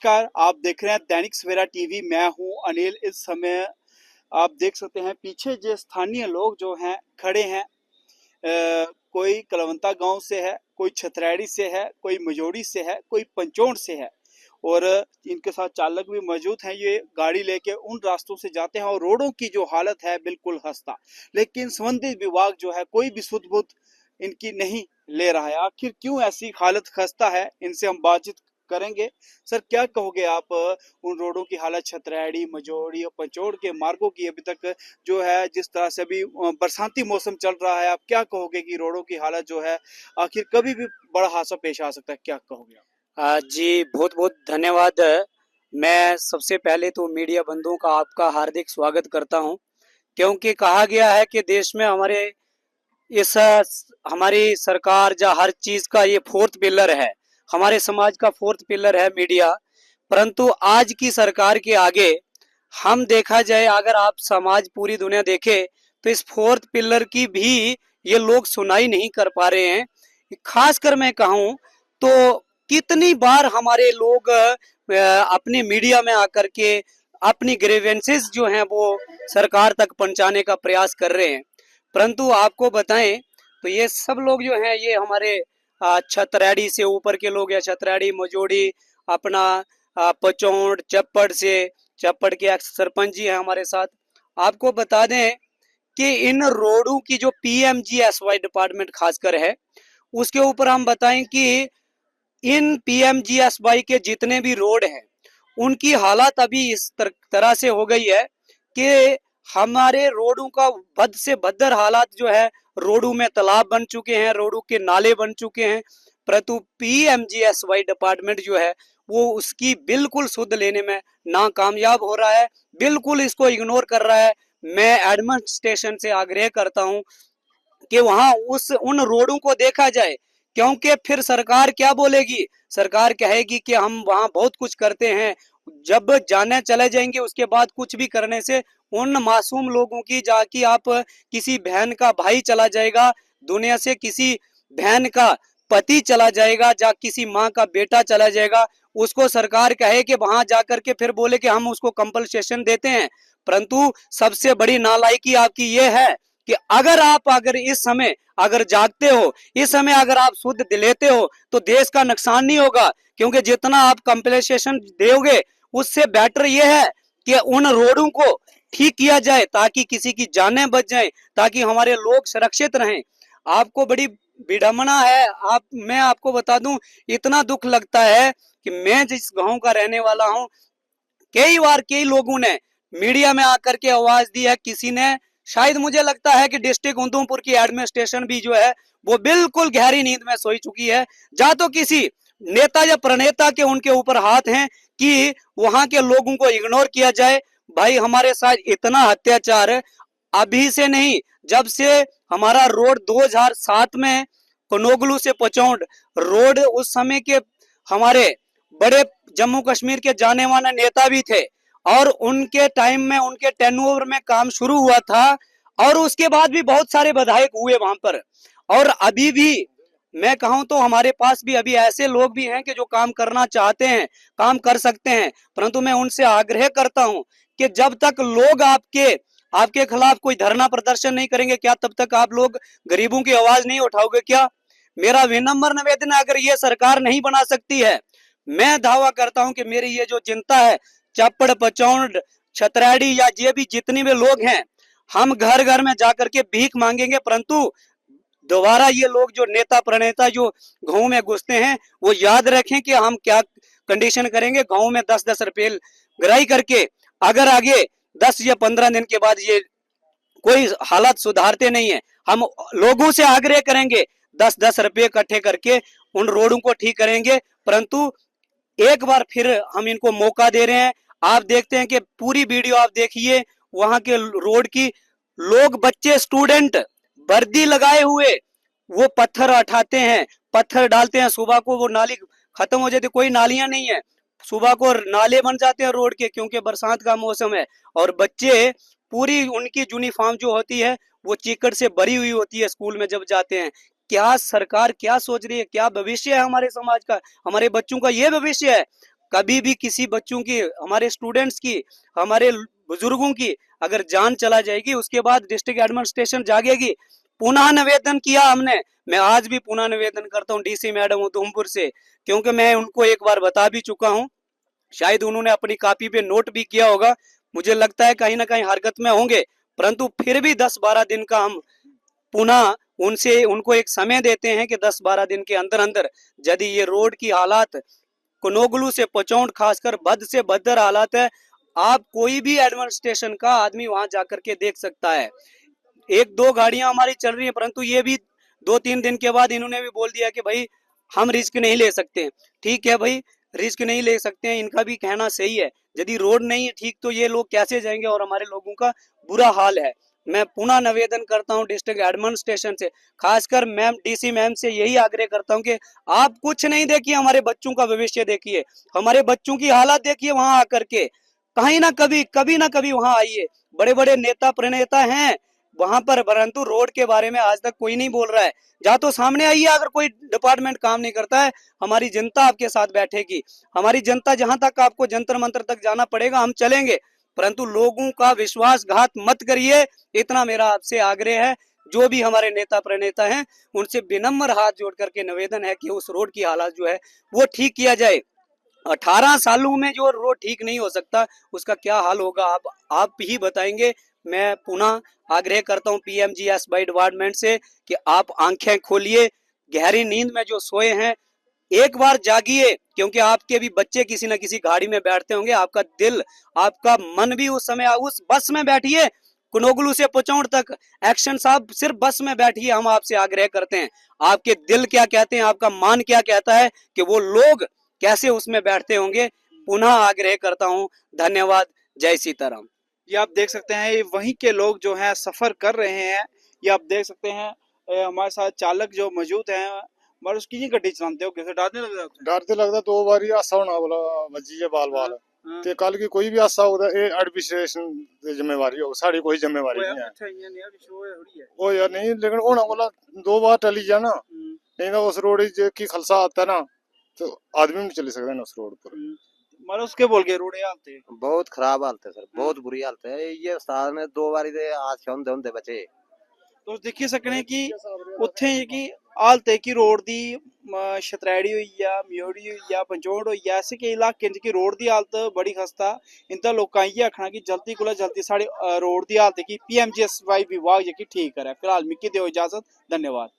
नमस्कार, आप देख रहे हैं दैनिक सवेरा टीवी। मैं हूं अनिल। इस समय आप देख सकते हैं पीछे जो स्थानीय लोग जो हैं खड़े हैं। कोई कलवंता गांव से है, कोई छतरैड़ी से है, कोई मजोड़ी से है, कोई पंचोड़ से है और इनके साथ चालक भी मौजूद हैं। ये गाड़ी लेके उन रास्तों से जाते हैं और रोडों की जो हालत है बिल्कुल खस्ता। लेकिन संबंधित विभाग जो है कोई भी सुध बुध इनकी नहीं ले रहा है। आखिर क्यों ऐसी हालत खस्ता है, इनसे हम बातचीत करेंगे। सर, क्या कहोगे आप उन रोडों की हालत, छतरैड़ी, मजोड़ी और पंचोड़ के मार्गों की अभी तक जो है, जिस तरह से अभी बरसाती मौसम चल रहा है, आप क्या कहोगे कि रोडों की हालत जो है आखिर कभी भी बड़ा हादसा पेश आ सकता है, क्या कहोगे आप? जी बहुत बहुत धन्यवाद। मैं सबसे पहले तो मीडिया बंधुओं का आपका हार्दिक स्वागत करता हूं, क्योंकि कहा गया है कि देश में हमारे इस हमारी सरकार या हर चीज का ये फोर्थ पिलर है, हमारे समाज का फोर्थ पिलर है मीडिया। परंतु आज की सरकार के आगे हम देखा जाए, अगर आप समाज पूरी दुनिया देखे तो इस फोर्थ पिलर की भी ये लोग सुनाई नहीं कर पा रहे हैं। खासकर मैं कहूँ तो कितनी बार हमारे लोग अपने मीडिया में आकर के अपनी ग्रीवेंसेस जो हैं वो सरकार तक पहुंचाने का प्रयास कर रहे हैं। परंतु आपको बताएं तो ये सब लोग जो हैं ये हमारे छतरैड़ी से ऊपर के लोग, या छतरैड़ी मजोड़ी अपना पचौड़ चप्पड़ से, चप्पड़ के एक्स सरपंच जी हैं हमारे साथ। आपको बता दें कि इन रोडों की जो पीएमजीएसवाई डिपार्टमेंट खासकर है, उसके ऊपर हम बताएं कि इन पीएमजीएसवाई के जितने भी रोड हैं उनकी हालत अभी इस तरह से हो गई है कि हमारे रोडों का बद से बदतर हालात जो है, रोडों में तालाब बन चुके हैं, रोडों के नाले बन चुके हैं। परंतु पीएमजीएसवाई डिपार्टमेंट जो है वो उसकी बिल्कुल सुध लेने में नाकामयाब हो रहा है, बिल्कुल इसको इग्नोर कर रहा है। मैं एडमिनिस्ट्रेशन से आग्रह करता हूं कि वहां उस उन रोडों को देखा जाए, क्योंकि फिर सरकार क्या बोलेगी? सरकार कहेगी कि हम वहां बहुत कुछ करते हैं। जब जाने चले जाएंगे उसके बाद कुछ भी करने से उन मासूम लोगों की, जाकि आप किसी बहन का भाई चला जाएगा दुनिया से, किसी बहन का पति चला जाएगा, जा किसी माँ का बेटा चला जाएगा, उसको सरकार कहे कि वहां जाकर के फिर बोले कि हम उसको कंपनसेशन देते हैं। परंतु सबसे बड़ी नालायकी आपकी ये है कि अगर इस समय अगर जागते हो, इस समय अगर आप शुद्ध लेते हो तो देश का नुकसान नहीं होगा, क्योंकि जितना आप कंपनसेशन दोगे उससे बेटर यह है कि उन रोडों को ठीक किया जाए ताकि किसी की जानें बच जाए, ताकि हमारे लोग सुरक्षित रहें। आपको बड़ी विडंबना है, मैं आपको बता दूं, इतना दुख लगता है कि मैं जिस गांव का रहने वाला हूं, कई बार कई लोगों ने मीडिया में आकर के आवाज दी है। किसी ने, शायद मुझे लगता है कि डिस्ट्रिक्ट उधमपुर की एडमिनिस्ट्रेशन भी जो है वो बिल्कुल गहरी नींद में सोई चुकी है। जा तो किसी नेता या प्रणेता के उनके ऊपर हाथ हैं कि वहां के लोगों को इग्नोर किया जाए। भाई, हमारे साथ इतना अत्याचार अभी से नहीं, जब से हमारा रोड 2007 में कनोगलू से पचौड़ रोड, उस समय के हमारे बड़े जम्मू कश्मीर के जाने माने नेता भी थे और उनके टाइम में, उनके टेन्योर में काम शुरू हुआ था, और उसके बाद भी बहुत सारे विधायक हुए वहां पर। और अभी भी मैं कहूं तो हमारे पास भी अभी ऐसे लोग भी हैं कि जो काम करना चाहते हैं, काम कर सकते हैं। परंतु मैं उनसे आग्रह करता हूं कि जब तक लोग आपके आपके खिलाफ कोई धरना प्रदर्शन नहीं करेंगे, क्या तब तक आप लोग गरीबों की आवाज नहीं उठाओगे क्या? मेरा विनम्र निवेदन है, अगर ये सरकार नहीं बना सकती है, मैं दावा करता हूं कि मेरी ये जो जनता है, चप्पड़ पचौड़ छतरैड़ी या ये भी जितने भी लोग हैं, हम घर घर में जाकर के भीख मांगेंगे। परंतु दोबारा ये लोग जो नेता प्रणेता जो गांव में घुसते हैं, वो याद रखें कि हम क्या कंडीशन करेंगे। गांव में 10-10 रुपए ग्राही करके अगर आगे 10 या 15 दिन के बाद ये कोई हालत सुधारते नहीं है, हम लोगों से आग्रह करेंगे 10-10 रुपए इकट्ठे करके उन रोडों को ठीक करेंगे। परंतु एक बार फिर हम इनको मौका दे रहे हैं। आप देखते हैं कि पूरी वीडियो आप देखिए वहां के रोड की, लोग, बच्चे, स्टूडेंट वर्दी लगाए हुए वो पत्थर उठाते हैं, पत्थर डालते हैं। सुबह को वो नाली खत्म हो जाती, कोई नालियां नहीं है, सुबह को नाले बन जाते हैं रोड के, क्योंकि बरसात का मौसम है। और बच्चे, पूरी उनकी यूनिफॉर्म जो होती है वो चीकड़ से भरी हुई होती है स्कूल में जब जाते हैं। क्या सरकार क्या सोच रही है? क्या भविष्य है हमारे समाज का, हमारे बच्चों का ये भविष्य है? कभी भी किसी बच्चों की, हमारे स्टूडेंट्स की, हमारे बुजुर्गों की अगर जान चला जाएगी, उसके बाद डिस्ट्रिक्ट एडमिनिस्ट्रेशन जागेगी। पुनः निवेदन किया हमने, मैं आज भी पुनः निवेदन करता हूँ डीसी मैडम उधमपुर से, क्योंकि मैं उनको एक बार बता भी चुका हूँ, शायद उन्होंने अपनी कॉपी पे नोट भी किया होगा, मुझे लगता है कहीं ना कहीं हरकत में होंगे, परंतु फिर भी 10-12 दिन का हम पुनः उनसे उनको एक समय देते हैं कि 10-12 दिन के अंदर अंदर यदि ये रोड की हालात कुनोगलू से पचौड़ खासकर बद से बदतर हालात है, आप कोई भी एडमिनिस्ट्रेशन का आदमी वहां जाकर के देख सकता है। 1-2 गाड़ियां हमारी चल रही हैं, परंतु ये भी 2-3 दिन के बाद इन्होंने भी बोल दिया कि भाई हम रिस्क नहीं ले सकते। ठीक है भाई, रिस्क नहीं ले सकते हैं, इनका भी कहना सही है। यदि रोड नहीं है ठीक तो ये लोग कैसे जाएंगे, और हमारे लोगों का बुरा हाल है। मैं पुनः निवेदन करता हूं डिस्ट्रिक्ट एडमिनिस्ट्रेशन से, खासकर मैम डीसी मैम से यही आग्रह करता हूं कि आप कुछ नहीं देखिए, हमारे बच्चों का भविष्य देखिए, हमारे बच्चों की हालत देखिए, वहां आकर के कहीं ना कभी ना कभी वहां आइए। बड़े बड़े नेता प्रणेता हैं वहां पर, परंतु रोड के बारे में आज तक कोई नहीं बोल रहा है। या तो सामने आइए, अगर कोई डिपार्टमेंट काम नहीं करता है, हमारी जनता आपके साथ बैठेगी, हमारी जनता जहां तक आपको जंतर मंतर तक जाना पड़ेगा हम चलेंगे, परंतु लोगों का विश्वासघात मत करिए, इतना मेरा आपसे आग्रह है। जो भी हमारे नेता प्रणेता हैं उनसे विनम्र हाथ जोड़ करके निवेदन है कि उस रोड की हालत जो है वो ठीक किया जाए। 18 सालों में जो रोड ठीक नहीं हो सकता उसका क्या हाल होगा आप ही बताएंगे। मैं पुनः आग्रह करता हूं पीएमजीएस बाई डिपार्टमेंट से कि आप आंखें खोलिए, गहरी नींद में जो सोए हैं एक बार जागिए, क्योंकि आपके भी बच्चे किसी न किसी गाड़ी में बैठते होंगे, आपका दिल आपका मन भी उस समय उस बस में बैठिए, कुनोगलू से पचौड़ तक एक्शन साहब सिर्फ बस में बैठिए, हम आपसे आग्रह करते हैं। आपके दिल क्या कहते हैं, आपका मान क्या कहता है कि वो लोग कैसे उसमें बैठते होंगे। पुनः आग्रह करता हूं, धन्यवाद, जय सीताराम। ये आप देख सकते हैं, ये वहीं के लोग जो हैं सफर कर रहे हैं। ये आप देख सकते हैं, हमारे साथ चालक जो मौजूद हैं, मगर उसकी नहीं गड्डी चलाते हो, कैसे डरने लग जाते डर ते लगदा 2 बारी हादसा होना बोला वजी है बाल बाल हैं? ते कल की कोई भी हादसा होदा ए एडमिनिस्ट्रेशन दी जिम्मेवारी हो, साडी कोई जिम्मेवारी नहीं है। अच्छा ये नहीं है कि शो है थोड़ी है। ओ यार नहीं, लेकिन होना बोला 2 बार टली जा ना, नहीं तो उस रोड जे की खलसा आता ना तो आदमी नहीं चल सकता ना उस रोड पर। मगर उसके बोल के रोड हालत है बहुत खराब हालत है सर, बहुत बुरी हालत है। ये उस्ताद ने 2 बारी दे आज होंदे होंदे बचे। तो दिखी सकने कि उत्थे कि हालत है कि रोड दी शतरैड़ी हुई या म्योड़ी हुई या पंचोड़ हुई या ऐसे के इलाके च कि रोड दी हालत बड़ी खस्ता। इंदा लोकां इयै आखना कि जल्दी कोला जल्दी साढ़े रोड दी हालत की पीएमजीएसवाई विभाग जेह्की ठीक करे। फिलहाल मिकी देओ इजाजत, धन्यवाद।